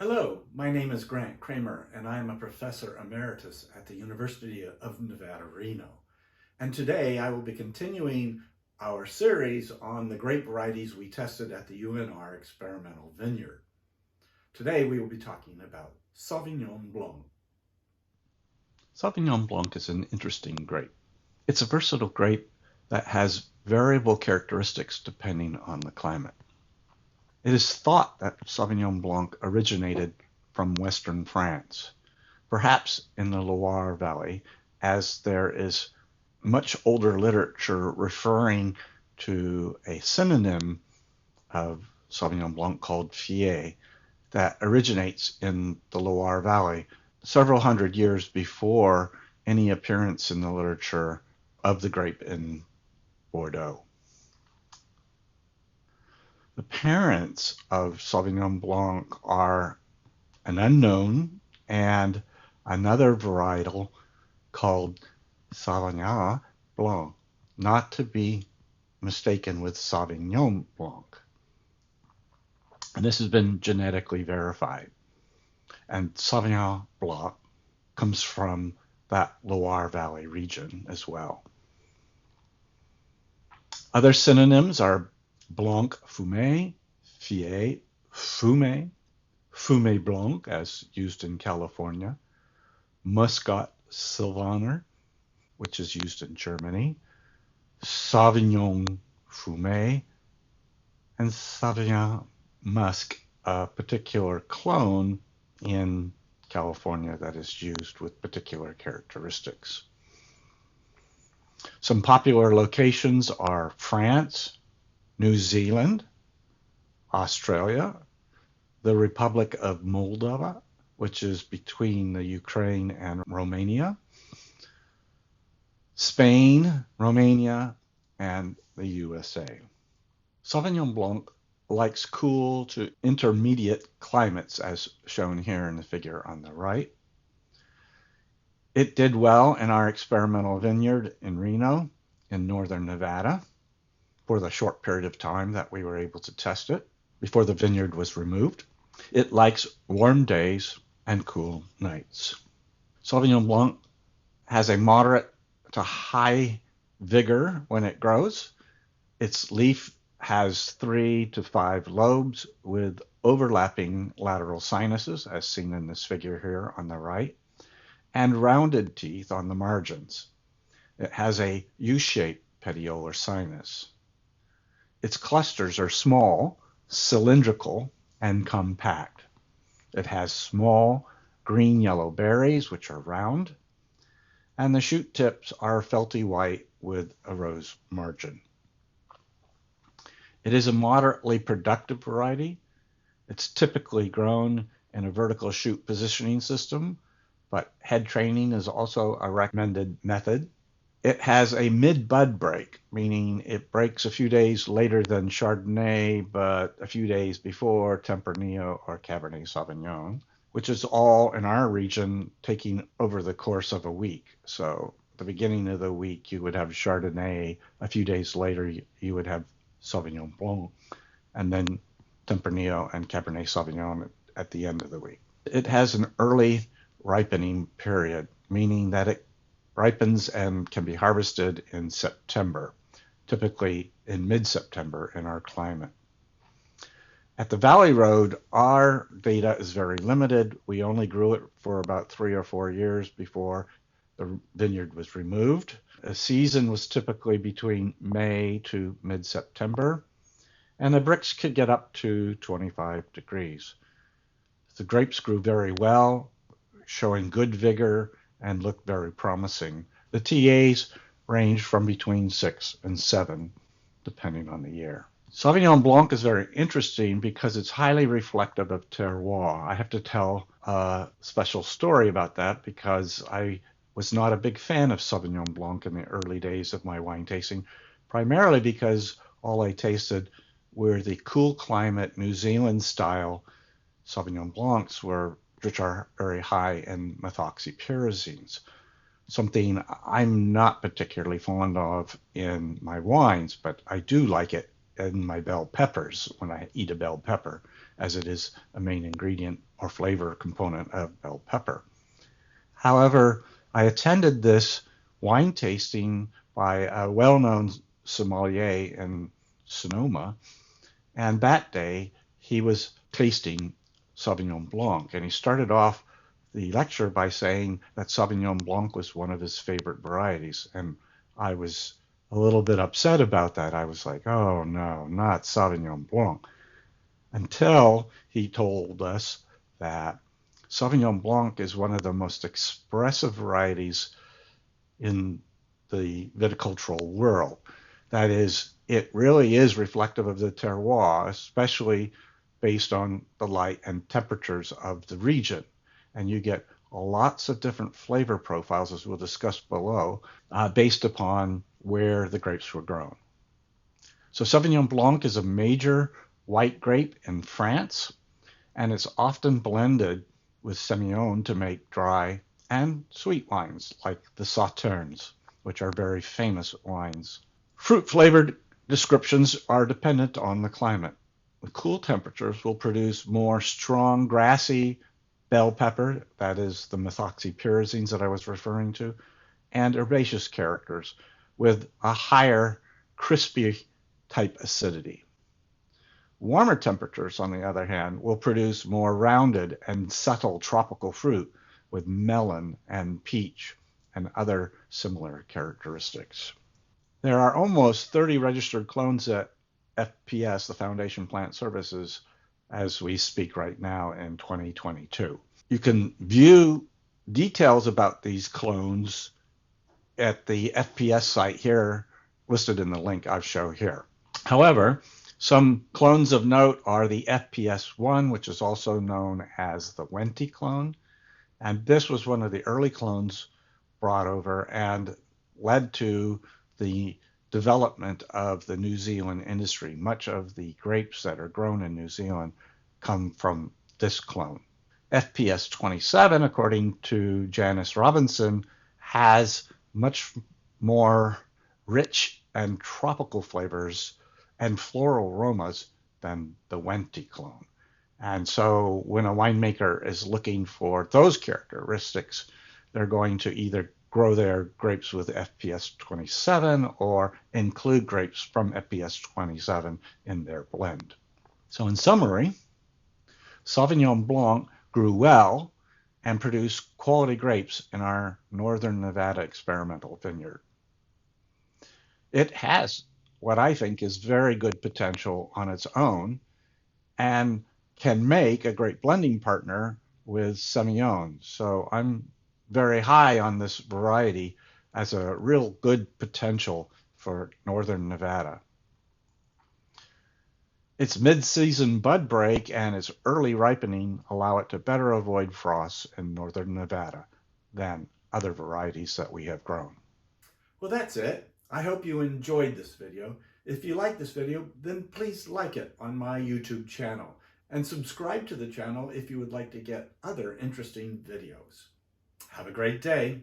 Hello, my name is Grant Kramer, and I am a professor emeritus at the University of Nevada, Reno. And today I will be continuing our series on the grape varieties we tested at the UNR experimental vineyard. Today we will be talking about Sauvignon Blanc. Sauvignon Blanc is an interesting grape. It's a versatile grape that has variable characteristics depending on the climate. It is thought that Sauvignon Blanc originated from western France, perhaps in the Loire Valley, as there is much older literature referring to a synonym of Sauvignon Blanc called Fier that originates in the Loire Valley several hundred years before any appearance in the literature of the grape in Bordeaux. The parents of Sauvignon Blanc are an unknown and another varietal called Sauvignon Blanc, not to be mistaken with Sauvignon Blanc. And this has been genetically verified. And Sauvignon Blanc comes from that Loire Valley region as well. Other synonyms are Blanc Fumé, Fier, Fumé, Fumé Blanc, as used in California, Muscat Sylvaner, which is used in Germany, Sauvignon Fumé, and Sauvignon Musk, a particular clone in California that is used with particular characteristics. Some popular locations are France, New Zealand, Australia, the Republic of Moldova, which is between the Ukraine and Romania, Spain, Romania, and the USA. Sauvignon Blanc likes cool to intermediate climates, as shown here in the figure on the right. It did well in our experimental vineyard in Reno, in northern Nevada, for the short period of time that we were able to test it before the vineyard was removed. It likes warm days and cool nights. Sauvignon Blanc has a moderate to high vigor when it grows. Its leaf has 3 to 5 lobes with overlapping lateral sinuses, as seen in this figure here on the right, and rounded teeth on the margins. It has a U-shaped petiolar sinus. Its clusters are small, cylindrical, and compact. It has small green-yellow berries, which are round, and the shoot tips are felty white with a rose margin. It is a moderately productive variety. It's typically grown in a vertical shoot positioning system, but head training is also a recommended method. It has a mid-bud break, meaning it breaks a few days later than Chardonnay, but a few days before Tempranillo or Cabernet Sauvignon, which is all in our region taking over the course of a week. So at the beginning of the week, you would have Chardonnay. A few days later, you would have Sauvignon Blanc, and then Tempranillo and Cabernet Sauvignon at the end of the week. It has an early ripening period, meaning that it ripens and can be harvested in September, typically in mid-September in our climate. At the Valley Road, our data is very limited. We only grew it for about 3 or 4 years before the vineyard was removed. A season was typically between May to mid-September, and the bricks could get up to 25 degrees. The grapes grew very well, showing good vigor and looked very promising. The TAs range from between 6 and 7, depending on the year. Sauvignon Blanc is very interesting because it's highly reflective of terroir. I have to tell a special story about that because I was not a big fan of Sauvignon Blanc in the early days of my wine tasting, primarily because all I tasted were the cool climate New Zealand style Sauvignon Blancs, which are very high in methoxypyrazines, something I'm not particularly fond of in my wines, but I do like it in my bell peppers when I eat a bell pepper, as it is a main ingredient or flavor component of bell pepper. However, I attended this wine tasting by a well-known sommelier in Sonoma, and that day he was tasting Sauvignon Blanc, and he started off the lecture by saying that Sauvignon Blanc was one of his favorite varieties, and I was a little bit upset about that. I was like, oh no, not Sauvignon Blanc, until he told us that Sauvignon Blanc is one of the most expressive varieties in the viticultural world. That is, it really is reflective of the terroir, especially based on the light and temperatures of the region. And you get lots of different flavor profiles, as we'll discuss below, based upon where the grapes were grown. So Sauvignon Blanc is a major white grape in France, and it's often blended with Semillon to make dry and sweet wines like the Sauternes, which are very famous wines. Fruit flavored descriptions are dependent on the climate. The cool temperatures will produce more strong, grassy bell pepper, that is the methoxypyrazines that I was referring to, and herbaceous characters with a higher, crispy type acidity. Warmer temperatures, on the other hand, will produce more rounded and subtle tropical fruit with melon and peach and other similar characteristics. There are almost 30 registered clones at FPS, the Foundation Plant Services, as we speak right now in 2022. You can view details about these clones at the FPS site here, listed in the link I show here. However, some clones of note are the FPS1, which is also known as the Wente clone. And this was one of the early clones brought over and led to the development of the New Zealand industry. Much of the grapes that are grown in New Zealand come from this clone. FPS 27, according to Janice Robinson, has much more rich and tropical flavors and floral aromas than the Wente clone. And so when a winemaker is looking for those characteristics, they're going to either grow their grapes with FPS 27 or include grapes from FPS 27 in their blend. So in summary, Sauvignon Blanc grew well and produced quality grapes in our Northern Nevada experimental vineyard. It has what I think is very good potential on its own and can make a great blending partner with Semillon. So I'm very high on this variety as a real good potential for Northern Nevada. Its mid-season bud break and its early ripening allow it to better avoid frosts in Northern Nevada than other varieties that we have grown. Well, that's it. I hope you enjoyed this video. If you like this video, then please like it on my YouTube channel and subscribe to the channel if you would like to get other interesting videos. Have a great day.